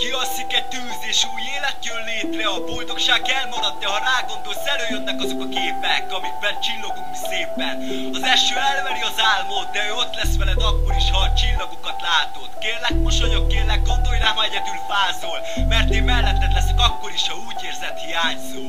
Kialszik egy tűz és új élet jön létre. A boldogság elmarad, de ha rágondolsz, előjönnek azok a képek, amikben csillogunk mi szépen. Az eső elveri az álmod, de ő ott lesz veled akkor is, ha a csillagokat látod. Kérlek mosolyog, kérlek gondolj rám, ha egyedül fázol, mert én melletted leszek akkor is, ha úgy érzed hiányzó.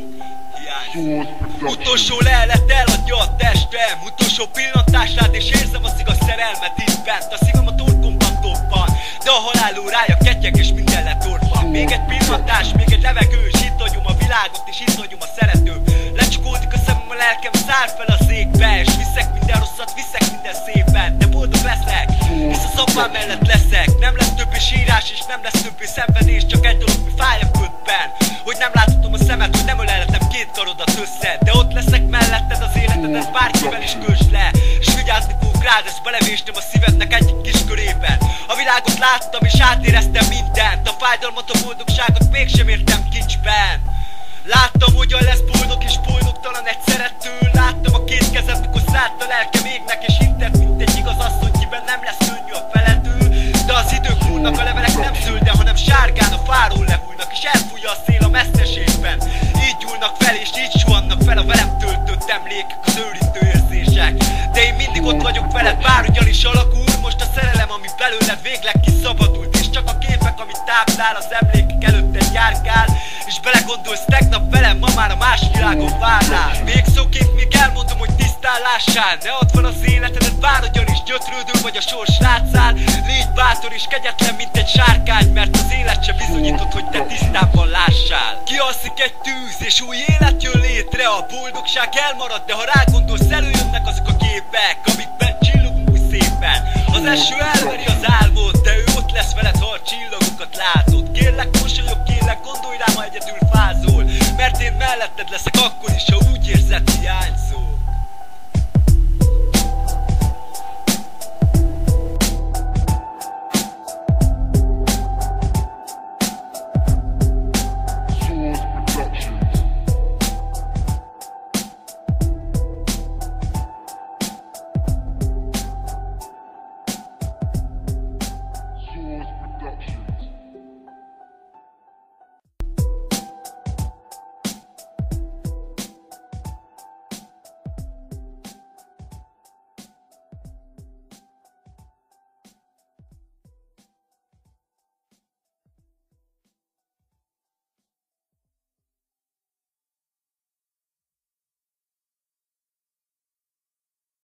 Utolsó lehelet eladja a testem, utolsó pillantás rád és érzem az igaz szerelmet itt bent. A szívem a torkomban toppan, de a halál órája ketyeg és minden letorpan. Még egy pillantás, még egy levegő, és itt hagyom a világot és itt hagyom a szeretőm. Lecsukódik a szemem, a lelkem száll fel az égbe, és viszek minden rosszat, viszek minden szépen. De boldog leszek, hisz az apám mellett leszek. Nem lesz többé sírás és nem lesz többé szenvedés, csak egy dolog mi fáj a ködben, hogy nem láthatom a szemet, hogy nem ölelhetem két karodat össze. De ott leszek melletted, az életedet bárkivel is kösd le, és vigyázni fogok rád, ezt belevéstem a szívednek egyik kis körében. A világot láttam és átéreztem mindent, a fájdalmat, a boldogságot mégsem értem kincsben. Láttam, hogyan lesz boldog és boldogtalan egy szerető. Láttam a két kezem, mikor szállt a lelkem égnek, és intett, mint egy igaz asszony, kiben nem lesz könnyű a feledő. De az idők múlnak, a levelek nem zölden, hanem sárgán a fáról lehújnak, és elfújja a szél a messzeségben. Így gyúlnak fel és így suhannak fel a velem töltött emlékek, az őrítő érzések. De én mindig ott vagyok veled, bárhogyan is alakul. Most a szerelem, ami belőled végleg kiszabadult, és csak a képek, amit táplál, az emlékek előtted járkál. És belegondolsz, tegnap velem, ma már a más világon várnál. Még szóként még elmondom, hogy tisztán lássál, ne add fel az életedet, bárhogyan is gyötrődő vagy a sors látszál. Légy bátor és kegyetlen, mint egy sárkány, mert az élet se bizonyított, hogy te tisztában lássál. Kialszik egy tűz és új élet jön létre. A boldogság elmarad, de ha rágondolsz, előjönnek azok a képek, amikben csillogunk mi szépen. Az eső elveri az álmod, de ő ott lesz veled, ha a csillagokat látod. Kérlek mosolyog, kérlek gondolj rám, ha egyedül fázol, mert én melletted leszek akkor is, ha úgy érzed hiányz.